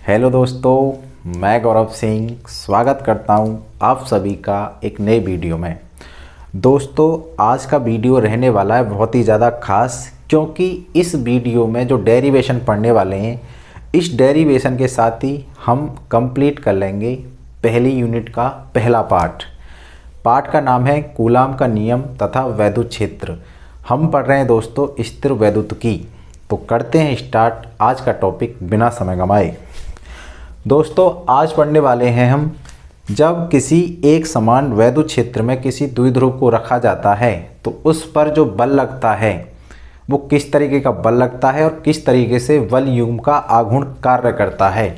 Hello दोस्तों, मैं गौरव सिंह स्वागत करता हूं आप सभी का एक नए वीडियो में। दोस्तों, आज का वीडियो रहने वाला है बहुत ही ज़्यादा खास, क्योंकि इस वीडियो में जो डेरिवेशन पढ़ने वाले हैं, इस डेरिवेशन के साथ ही हम कंप्लीट कर लेंगे पहली यूनिट का पहला पार्ट। पार्ट का नाम है कूलाम का नियम तथा वैद्युत क्षेत्र। हम पढ़ रहे हैं दोस्तों स्थिर वैद्युतिकी। तो करते हैं स्टार्ट आज का टॉपिक बिना समय गंवाए। दोस्तों, आज पढ़ने वाले हैं हम जब किसी एक समान वैद्युत क्षेत्र में किसी द्विध्रुव को रखा जाता है तो उस पर जो बल लगता है वो किस तरीके का बल लगता है और किस तरीके से बल युग्म का आघूर्ण कार्य करता है।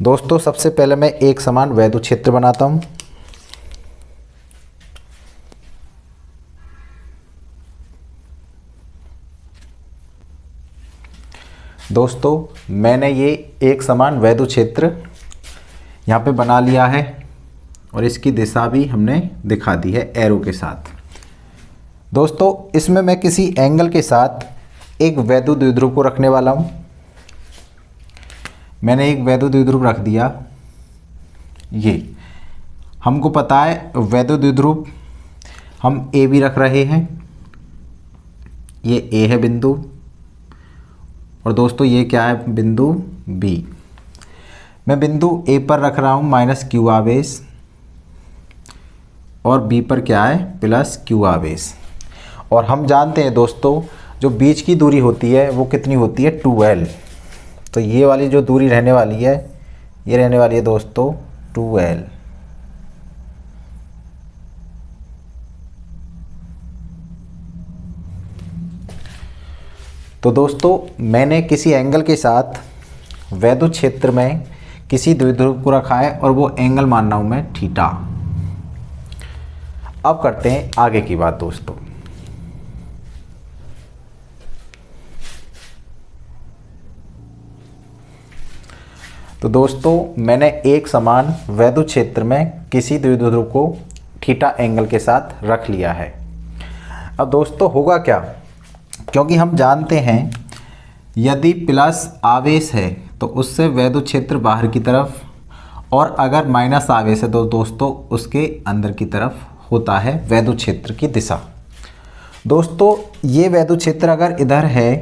दोस्तों, सबसे पहले मैं एक समान वैद्युत क्षेत्र बनाता हूँ। दोस्तों, मैंने ये एक समान वैद्युत क्षेत्र यहाँ पे बना लिया है और इसकी दिशा भी हमने दिखा दी है एरो के साथ। दोस्तों, इसमें मैं किसी एंगल के साथ एक वैद्युत द्विध्रुव को रखने वाला हूँ। मैंने एक वैद्युत द्विध्रुव रख दिया। ये हमको पता है वैद्युत द्विध्रुव हम ए भी रख रहे हैं। ये ए है बिंदु और दोस्तों ये क्या है, बिंदु बी। मैं बिंदु ए पर रख रहा हूँ माइनस क्यू आवेश और बी पर क्या है, प्लस क्यू आवेश। और हम जानते हैं दोस्तों जो बीच की दूरी होती है वो कितनी होती है, 2L। तो ये वाली जो दूरी रहने वाली है ये रहने वाली है दोस्तों 2L। तो दोस्तों, मैंने किसी एंगल के साथ वैद्युत क्षेत्र में किसी द्विध्रुव को रखा है और वो एंगल मान रहा हूँ मैं थीटा। अब करते हैं आगे की बात दोस्तों। तो दोस्तों, मैंने एक समान वैद्युत क्षेत्र में किसी द्विध्रुव को थीटा एंगल के साथ रख लिया है। अब दोस्तों होगा क्या, क्योंकि हम जानते हैं यदि प्लस आवेश है तो उससे वैद्युत क्षेत्र बाहर की तरफ, और अगर माइनस आवेश है तो दोस्तों उसके अंदर की तरफ होता है वैद्युत क्षेत्र की दिशा। दोस्तों, ये वैद्युत क्षेत्र अगर इधर है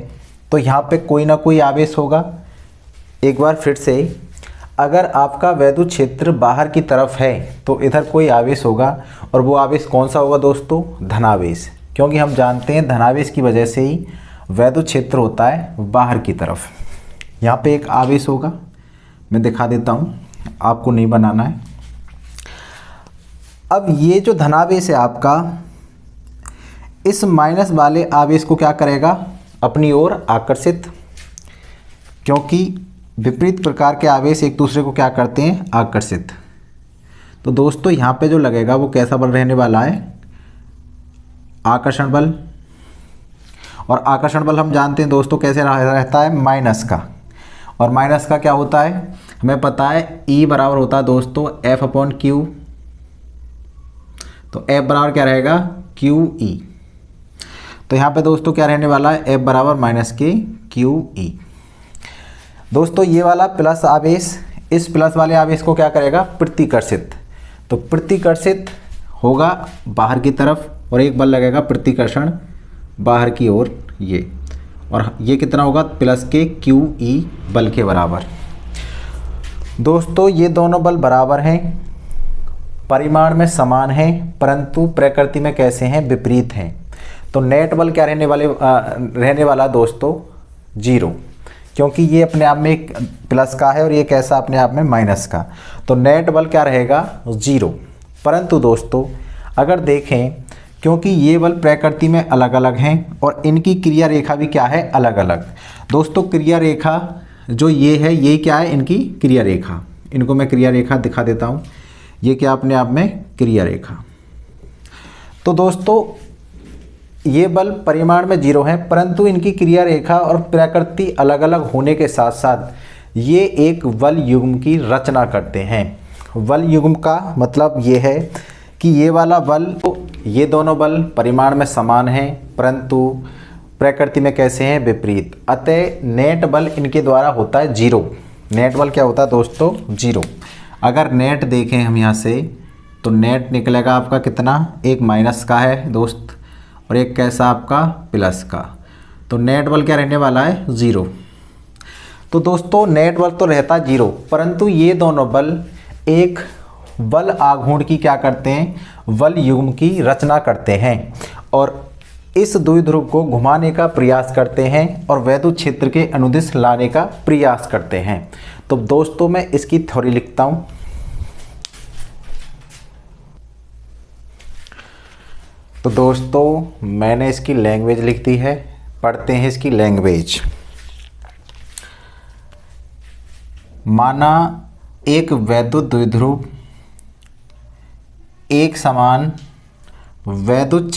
तो यहाँ पे कोई ना कोई आवेश होगा। एक बार फिर से, अगर आपका वैद्युत क्षेत्र बाहर की तरफ है तो इधर कोई आवेश होगा, और वो आवेश कौन सा होगा दोस्तों, धनावेश। क्योंकि हम जानते हैं धनावेश की वजह से ही वैद्युत क्षेत्र होता है बाहर की तरफ। यहाँ पे एक आवेश होगा, मैं दिखा देता हूँ, आपको नहीं बनाना है। अब ये जो धनावेश है आपका, इस माइनस वाले आवेश को क्या करेगा, अपनी ओर आकर्षित। क्योंकि विपरीत प्रकार के आवेश एक दूसरे को क्या करते हैं, आकर्षित। तो दोस्तों यहाँ पे जो लगेगा वो कैसा बल रहने वाला है, आकर्षण बल। और आकर्षण बल हम जानते हैं दोस्तों कैसे रहता है, माइनस का। और माइनस का क्या होता है, हमें पता है E बराबर होता है दोस्तों F/Q। तो F बराबर क्या रहेगा, QE। तो यहाँ पे दोस्तों क्या रहने वाला है, F बराबर माइनस के QE। दोस्तों ये वाला प्लस आवेश इस प्लस वाले आवेश को क्या करेगा, प्रतिकर्षित। तो प्रतिकर्षित होगा बाहर की तरफ, और एक बल लगेगा प्रतिकर्षण बाहर की ओर, ये। और ये कितना होगा, प्लस के QE बल के बराबर। दोस्तों ये दोनों बल बराबर हैं, परिमाण में समान हैं, परंतु प्रकृति में कैसे हैं, विपरीत हैं। तो नेट बल क्या रहने वाला दोस्तों, 0। क्योंकि ये अपने आप में एक प्लस का है और ये कैसा अपने आप में माइनस का। तो नेट बल क्या रहेगा, 0। परंतु दोस्तों अगर देखें, क्योंकि ये बल प्रकृति में अलग अलग हैं और इनकी क्रिया रेखा भी क्या है, अलग अलग। दोस्तों क्रिया रेखा जो ये है, ये क्या है, इनकी क्रिया रेखा। इनको मैं क्रिया रेखा दिखा देता हूँ। ये क्या अपने आप में क्रिया रेखा। तो दोस्तों ये बल परिमाण में 0 है, परंतु इनकी क्रिया रेखा और प्रकृति अलग अलग होने के साथ साथ ये एक बल युग्म की रचना करते हैं। बल युग्म का मतलब ये है कि ये वाला बल, ये दोनों बल परिमाण में समान हैं परंतु प्रकृति में कैसे हैं, विपरीत। अतः नेट बल इनके द्वारा होता है 0। नेट बल क्या होता है दोस्तों, 0। अगर नेट देखें हम यहाँ से तो नेट निकलेगा आपका कितना, एक माइनस का है दोस्त और एक कैसा आपका प्लस का। तो नेट बल क्या रहने वाला है, 0। तो दोस्तों नेट बल तो रहता 0, परंतु ये दोनों बल एक बल आघूर्ण की क्या करते हैं, बल युग्म की रचना करते हैं और इस द्विध्रुव को घुमाने का प्रयास करते हैं और वैद्युत क्षेत्र के अनुदिश लाने का प्रयास करते हैं। तो दोस्तों मैं इसकी थ्योरी लिखता हूं। तो दोस्तों मैंने इसकी लैंग्वेज लिख दी है, पढ़ते हैं इसकी लैंग्वेज। माना एक वैद्युत द्विध्रुव एक समान वैद्युत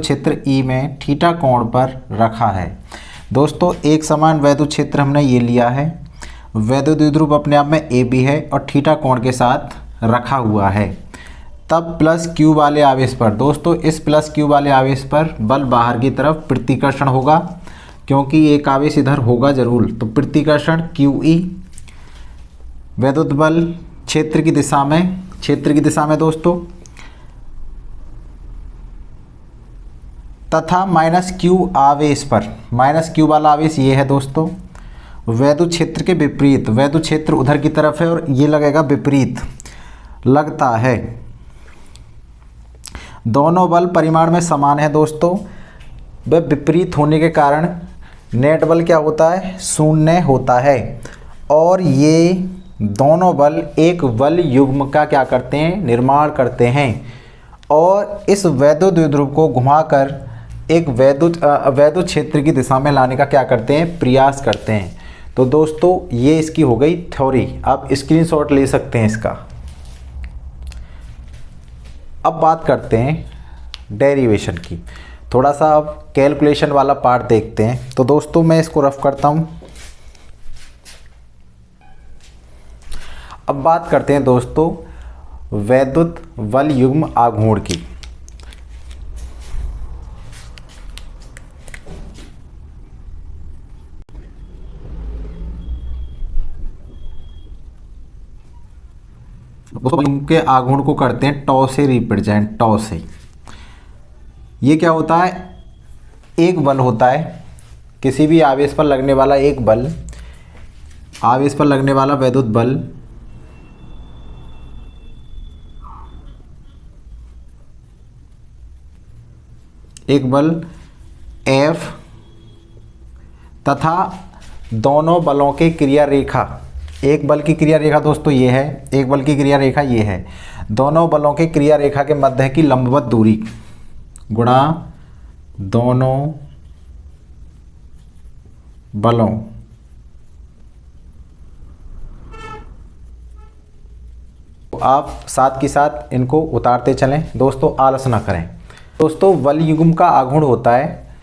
क्षेत्र ई में थीटा कोण पर रखा है। दोस्तों एक समान वैद्युत क्षेत्र हमने ये लिया है, वैद्युत द्विध्रुव अपने आप में ए बी है और थीटा कोण के साथ रखा हुआ है। तब प्लस क्यू वाले आवेश पर, दोस्तों इस प्लस क्यू वाले आवेश पर बल बाहर की तरफ प्रतिकर्षण होगा, क्योंकि एक आवेश इधर होगा जरूर। तो प्रतिकर्षण क्यू ई वैद्युत बल क्षेत्र की दिशा में दोस्तों, तथा माइनस क्यू आवेश पर, माइनस क्यू वाला आवेश ये है दोस्तों, वैद्युत क्षेत्र के विपरीत, वैद्युत क्षेत्र उधर की तरफ है और ये लगेगा विपरीत लगता है। दोनों बल परिमाण में समान है दोस्तों, वह विपरीत होने के कारण नेट बल क्या होता है, शून्य होता है और ये दोनों बल एक बल युग्म का क्या करते हैं, निर्माण करते हैं और इस वैद्युत द्विध्रुव को घुमाकर एक वैद्युत क्षेत्र की दिशा में लाने का क्या करते हैं, प्रयास करते हैं। तो दोस्तों ये इसकी हो गई थ्योरी, आप स्क्रीनशॉट ले सकते हैं इसका। अब बात करते हैं डेरिवेशन की, थोड़ा सा अब कैलकुलेशन वाला पार्ट देखते हैं। तो दोस्तों मैं इसको रफ करता हूं। अब बात करते हैं दोस्तों वैद्युत बल युग्म आघूर्ण की। के आघूर्ण को करते हैं टॉ से रिप्रेजेंट, टॉ से। ये क्या होता है, एक बल होता है, किसी भी आवेश पर लगने वाला एक बल, आवेश पर लगने वाला वैद्युत बल एक बल F तथा दोनों बलों के क्रिया रेखा, एक बल की क्रिया रेखा दोस्तों ये है, एक बल की क्रिया रेखा ये है, दोनों बलों के क्रिया रेखा के मध्य की लंबवत दूरी गुणा दोनों बलों आप साथ के साथ इनको उतारते चलें दोस्तों, आलस ना करें। दोस्तों बल युग्म का आघूर्ण होता है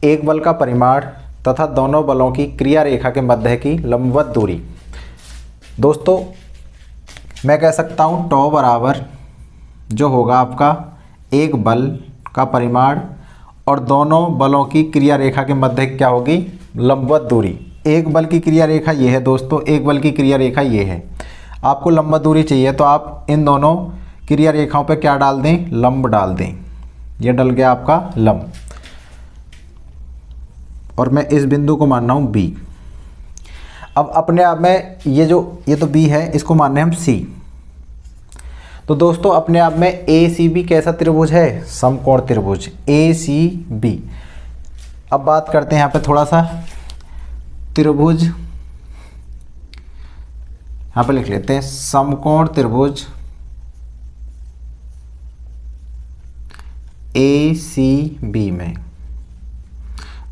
एक बल का परिमाण तथा दोनों बलों की क्रिया रेखा के मध्य की लंबवत दूरी। दोस्तों मैं कह सकता हूँ टॉ बराबर जो होगा आपका एक बल का परिमाण और दोनों बलों की क्रिया रेखा के मध्य क्या होगी, लंबवत दूरी। एक बल की क्रिया रेखा ये है दोस्तों, एक बल की क्रिया रेखा ये है। आपको लंबवत दूरी चाहिए तो आप इन दोनों क्रिया रेखाओं पर क्या डाल दें, लंब डाल दें। ये डल गया आपका लंब और मैं इस बिंदु को मान रहा हूँ बी। अब अपने आप में ये तो बी है, इसको मान रहे हैं हम सी। तो दोस्तों अपने आप में ए सी बी कैसा त्रिभुज है, समकोण त्रिभुज ए सी बी। अब बात करते हैं यहाँ पे थोड़ा सा त्रिभुज, यहाँ पे लिख लेते हैं समकोण त्रिभुज ए सी बी में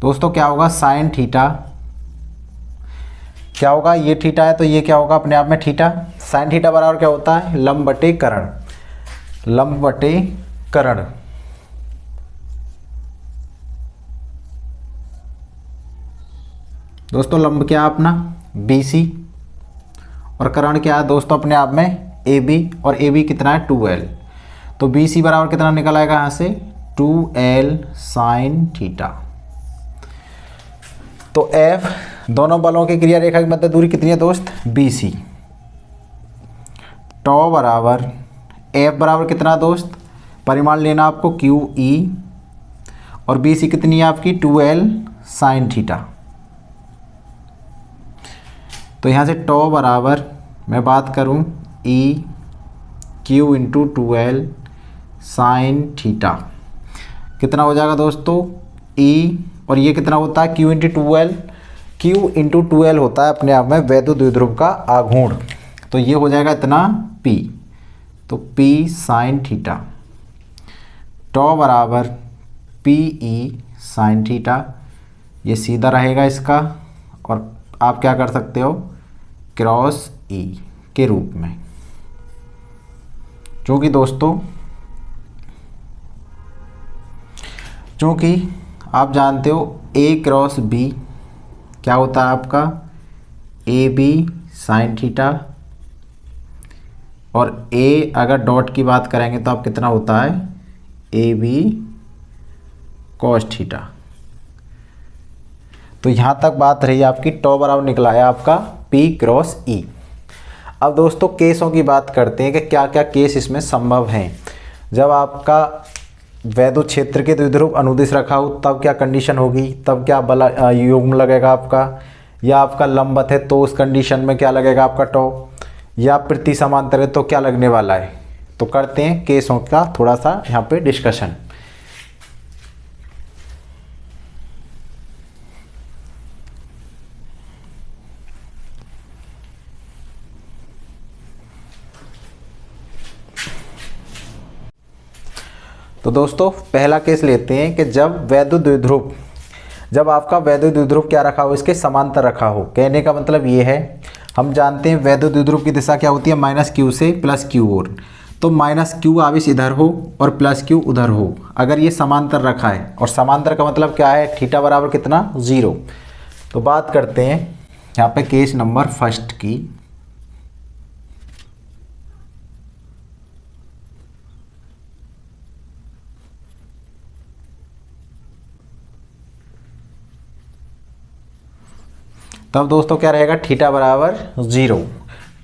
दोस्तों क्या होगा, साइन थीटा क्या होगा, ये थीटा है तो ये क्या होगा अपने आप में थीटा। साइन थीटा बराबर क्या होता है, लंब बटे कर्ण, लंब बटे कर्ण। दोस्तों लंब क्या है अपना BC और कर्ण क्या है दोस्तों अपने आप में AB और AB कितना है 2L। तो BC बराबर कितना निकल आएगा यहाँ से 2L साइन थीटा। तो F दोनों बलों की क्रिया रेखा की मध्य दूरी कितनी है दोस्त, BC। टॉ बराबर F बराबर कितना दोस्त, परिमाण लेना आपको QE, और BC कितनी है आपकी 2L साइन थीटा। तो यहाँ से टॉ बराबर मैं बात करूँ EQ into 2L sine theta कितना हो जाएगा दोस्तों E, और ये कितना होता है Q into 2L, Q into 2L होता है अपने आप में वैद्युत द्विध्रुव का आघूर्ण, तो ये हो जाएगा इतना P, तो P साइन थीटा। टॉ बराबर PE साइन थीटा, ये सीधा रहेगा इसका, और आप क्या कर सकते हो क्रॉस E के रूप में, क्योंकि दोस्तों चूँकि आप जानते हो A क्रॉस B क्या होता है आपका AB साइन थीटा, और A अगर डॉट की बात करेंगे तो आप कितना होता है AB कॉस थीटा। तो यहाँ तक बात रही आपकी, टॉ बराबर निकला है आपका P क्रॉस E। अब दोस्तों केसों की बात करते हैं कि क्या क्या केस इसमें संभव हैं। जब आपका वैद्युत क्षेत्र के द्विध्रुव अनुदिश रखा हो तब क्या कंडीशन होगी, तब क्या बल युग्म लगेगा आपका, या आपका लंबत है तो उस कंडीशन में क्या लगेगा आपका टॉ, या प्रति समांतर है तो क्या लगने वाला है। तो करते हैं केसों का थोड़ा सा यहाँ पे डिस्कशन। तो दोस्तों पहला केस लेते हैं कि जब आपका वैद्युत द्विध्रुव क्या रखा हो, इसके समांतर रखा हो। कहने का मतलब ये है, हम जानते हैं वैद्युत द्विध्रुव की दिशा क्या होती है -Q से +Q ओर, तो -Q आवेश इधर हो और +Q उधर हो, अगर ये समांतर रखा है, और समांतर का मतलब क्या है, थीटा बराबर कितना 0। तो बात करते हैं यहाँ पे केस नंबर फर्स्ट की। तब दोस्तों क्या रहेगा, थीटा बराबर 0,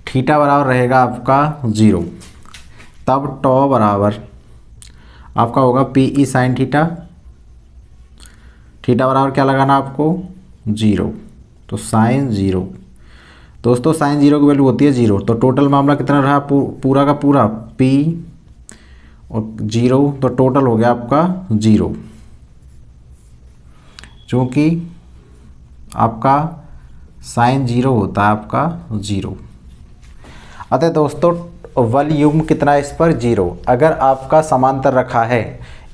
थीटा बराबर रहेगा आपका 0। तब टॉ बराबर आपका होगा PE साइन थीटा, थीटा बराबर क्या लगाना आपको 0, तो साइन 0। दोस्तों साइन 0 की वैल्यू होती है 0, तो टोटल मामला कितना रहा, पूरा का पूरा P और 0, तो टोटल हो गया आपका 0, क्योंकि आपका साइन 0 होता है आपका 0। अतः दोस्तों बल युग्म कितना है इस पर 0। अगर आपका समांतर रखा है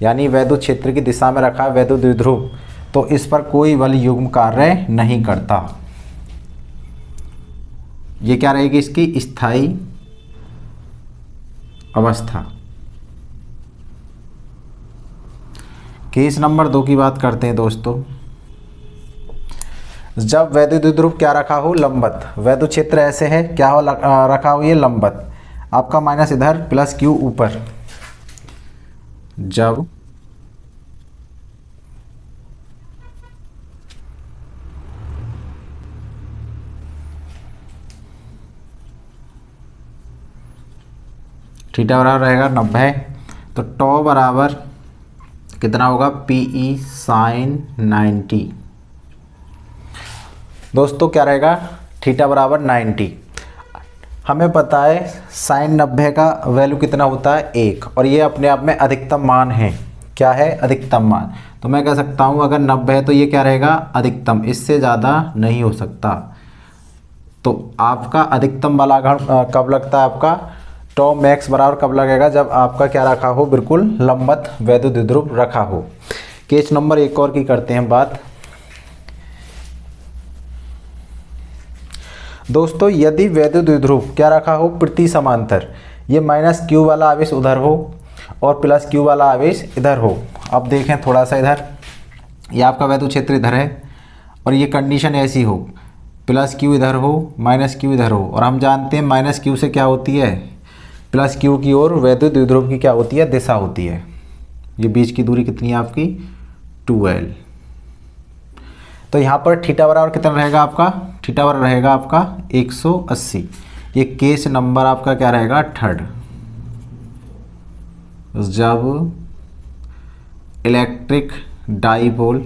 यानी वैद्युत क्षेत्र की दिशा में रखा है वैद्युत द्विध्रुव, तो इस पर कोई बल युग्म कार्य नहीं करता। ये क्या रहेगी इसकी स्थायी अवस्था। केस नंबर 2 की बात करते हैं दोस्तों। जब वैद्युत द्विध्रुव क्या रखा हो, लंबत, वैद्युत क्षेत्र ऐसे है क्या हो रखा हो, ये लंबत, आपका माइनस इधर +Q ऊपर। जब थीटा बराबर रहेगा 90, तो टॉ बराबर कितना होगा PE साइन 90। दोस्तों क्या रहेगा, थीटा बराबर 90। हमें पता है साइन 90 का वैल्यू कितना होता है 1, और ये अपने आप में अधिकतम मान है। क्या है, अधिकतम मान। तो मैं कह सकता हूँ अगर 90 है तो ये क्या रहेगा अधिकतम, इससे ज़्यादा नहीं हो सकता। तो आपका अधिकतम वाला कब लगता है, आपका टॉ मैक्स बराबर कब लगेगा, जब आपका क्या रखा हो, बिल्कुल लंबत वैद्युत द्विध्रुव रखा हो। केस नंबर 1 और की करते हैं बात। दोस्तों यदि वैद्युत द्विध्रुव क्या रखा हो, प्रति समांतर, ये -Q वाला आवेश उधर हो और +Q वाला आवेश इधर हो। अब देखें थोड़ा सा इधर, ये आपका वैद्युत क्षेत्र इधर है और ये कंडीशन ऐसी हो, +Q इधर हो -Q इधर हो, और हम जानते हैं -Q से क्या होती है, +Q की ओर वैद्युत द्विध्रुव की क्या होती है, दिशा होती है। ये बीच की दूरी कितनी है आपकी 2L। तो यहाँ पर थीटा बराबर कितना रहेगा आपका, थीटा बराबर रहेगा आपका 180। ये केस नंबर आपका क्या रहेगा, थर्ड, जब इलेक्ट्रिक डाइपोल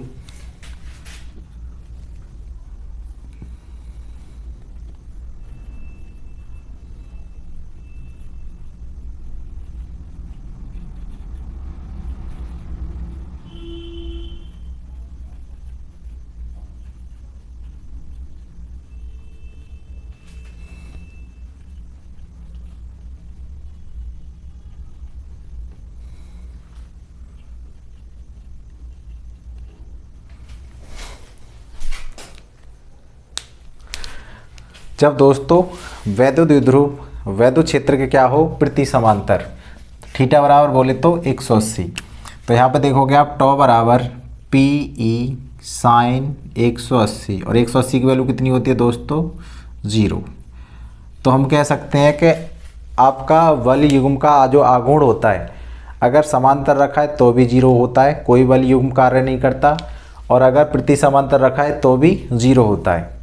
जब दोस्तों वैद्युत द्विध्रुव वैद्युत क्षेत्र के क्या हो, प्रति समांतर, थीटा बराबर बोले तो 180। तो यहाँ पे देखोगे आप टॉ बराबर पी ई साइन 180, और 180 की वैल्यू कितनी होती है दोस्तों, 0। तो हम कह सकते हैं कि आपका बल युग्म का जो आघूर्ण होता है, अगर समांतर रखा है तो भी 0 होता है, कोई बल युग्म कार्य नहीं करता, और अगर प्रति समांतर रखा है तो भी 0 होता है,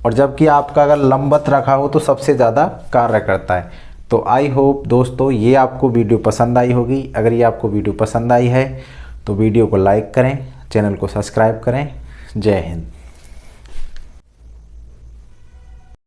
और जबकि आपका अगर लंबवत रखा हो तो सबसे ज़्यादा कार्य करता है। तो आई होप दोस्तों ये आपको वीडियो पसंद आई होगी। अगर ये आपको वीडियो पसंद आई है तो वीडियो को लाइक करें, चैनल को सब्सक्राइब करें। जय हिंद।